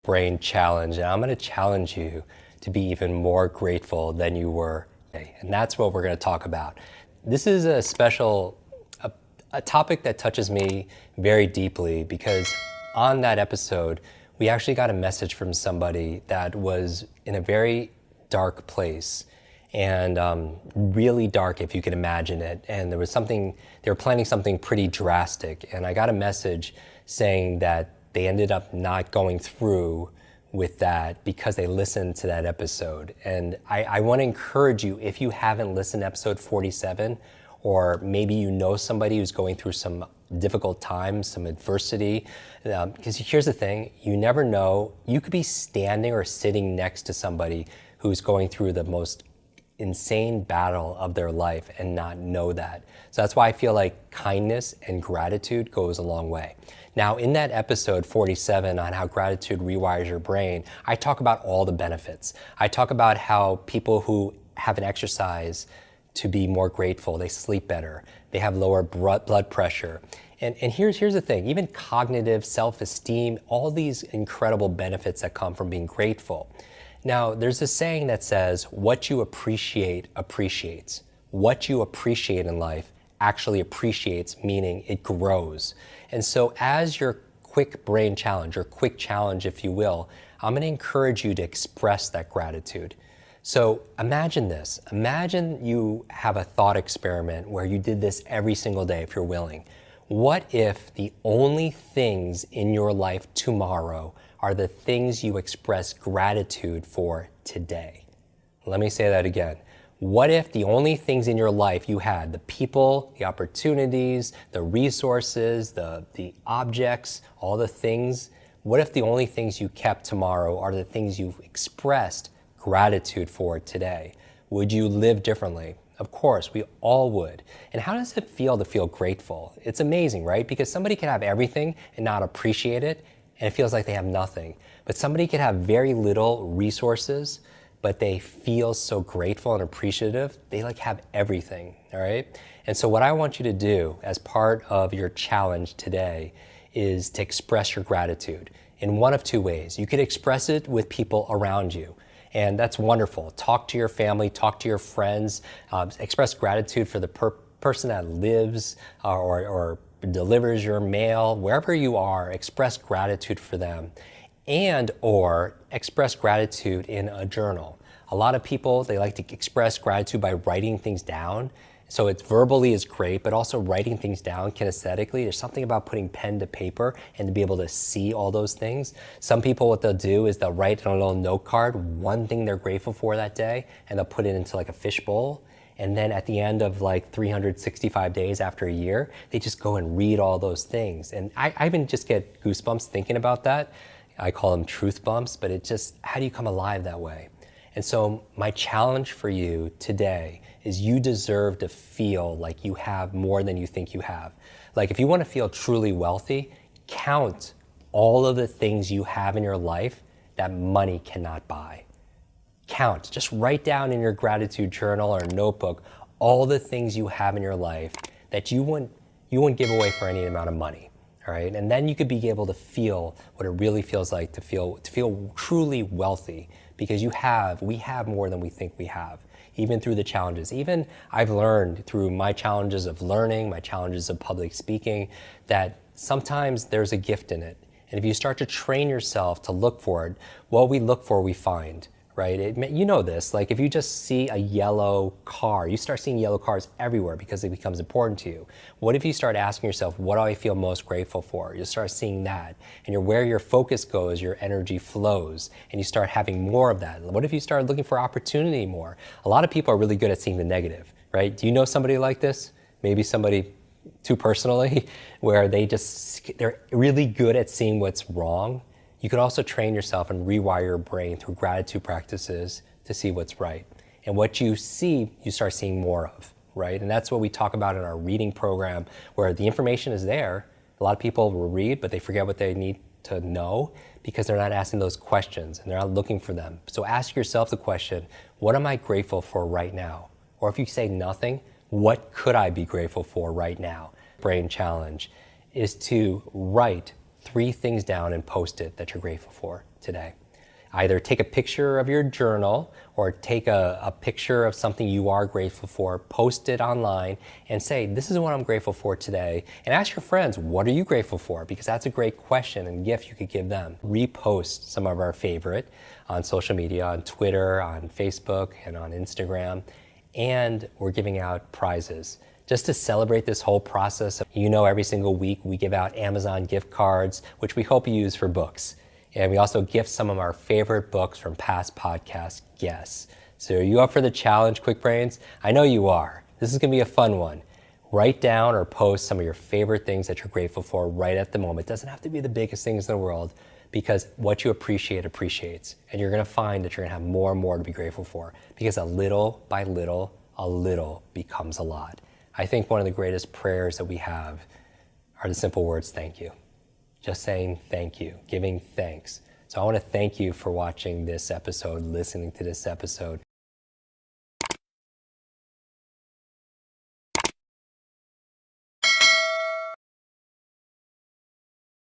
brain challenge, and I'm going to challenge you to be even more grateful than you were today. And that's what we're going to talk about. This is a topic that touches me very deeply because on that episode, we actually got a message from somebody that was in a very dark place and really dark, if you can imagine it. And there was something, they were planning something pretty drastic. And I got a message saying that they ended up not going through with that because they listened to that episode. And I want to encourage you, if you haven't listened to episode 47, or maybe you know somebody who's going through some difficult times, some adversity, because here's the thing, you never know, you could be standing or sitting next to somebody who's going through the most insane battle of their life and not know that. So that's why I feel like kindness and gratitude goes a long way. Now, in that episode 47 on how gratitude rewires your brain, I talk about all the benefits. I talk about how people who have an exercise to be more grateful, they sleep better, they have lower blood pressure. And here's the thing, even cognitive self-esteem, all these incredible benefits that come from being grateful. Now, there's a saying that says, what you appreciate appreciates. What you appreciate in life actually appreciates, meaning it grows. And so as your quick brain challenge, or quick challenge, if you will, I'm going to encourage you to express that gratitude. So imagine this. Imagine you have a thought experiment where you did this every single day if you're willing. What if the only things in your life tomorrow are the things you express gratitude for today? Let me say that again. What if the only things in your life you had, the people, the opportunities, the resources, the objects, all the things, what if the only things you kept tomorrow are the things you've expressed gratitude for today? Would you live differently? Of course, we all would. And how does it feel to feel grateful? It's amazing, right? Because somebody can have everything and not appreciate it, and it feels like they have nothing. But somebody can have very little resources, but they feel so grateful and appreciative. They like have everything, all right? And so what I want you to do as part of your challenge today is to express your gratitude in one of two ways. You could express it with people around you, and that's wonderful. Talk to your family, talk to your friends, express gratitude for the person that lives or delivers your mail, wherever you are, express gratitude for them, and or express gratitude in a journal. A lot of people, they like to express gratitude by writing things down. So it's verbally is great, but also writing things down kinesthetically. There's something about putting pen to paper and to be able to see all those things. Some people, what they'll do is they'll write on a little note card one thing they're grateful for that day, and they'll put it into like a fishbowl. And then at the end of like 365 days after a year, they just go and read all those things. And I even just get goosebumps thinking about that. I call them truth bumps, but it just, how do you come alive that way? And so my challenge for you today is you deserve to feel like you have more than you think you have. Like if you want to feel truly wealthy, count all of the things you have in your life that money cannot buy. Count, just write down in your gratitude journal or notebook all the things you have in your life that you wouldn't give away for any amount of money. All right, and then you could be able to feel what it really feels like to feel truly wealthy, because we have more than we think we have, even through the challenges. Even I've learned through my challenges of learning, my challenges of public speaking, that sometimes there's a gift in it. And if you start to train yourself to look for it, what we look for, we find. Right? You know this, like if you just see a yellow car, you start seeing yellow cars everywhere because it becomes important to you. What if you start asking yourself, what do I feel most grateful for? You start seeing that, and where your focus goes, your energy flows, and you start having more of that. What if you start looking for opportunity more? A lot of people are really good at seeing the negative, right? Do you know somebody like this? Maybe somebody too personally, where they're really good at seeing what's wrong. You could also train yourself and rewire your brain through gratitude practices to see what's right. And what you see, you start seeing more of, right? And that's what we talk about in our reading program, where the information is there. A lot of people will read, but they forget what they need to know because they're not asking those questions and they're not looking for them. So ask yourself the question, what am I grateful for right now? Or if you say nothing, what could I be grateful for right now? Brain challenge is to write 3 things down and post it that you're grateful for. today. Either take a picture of your journal or take a picture of something you are grateful for, post it online and say, this is what I'm grateful for today. And ask your friends, what are you grateful for? Because that's a great question and gift you could give them. Repost some of our favorite on social media, on Twitter, on Facebook, and on Instagram. And we're giving out prizes. Just to celebrate this whole process, every single week we give out Amazon gift cards, which we hope you use for books. And we also gift some of our favorite books from past podcast guests. So are you up for the challenge, Quick Brains? I know you are. This is going to be a fun one. Write down or post some of your favorite things that you're grateful for right at the moment. It doesn't have to be the biggest things in the world, because what you appreciate appreciates. And you're going to find that you're going to have more and more to be grateful for, because a little by little, a little becomes a lot. I think one of the greatest prayers that we have are the simple words, thank you. Just saying thank you, giving thanks. So I want to thank you for watching this episode, listening to this episode.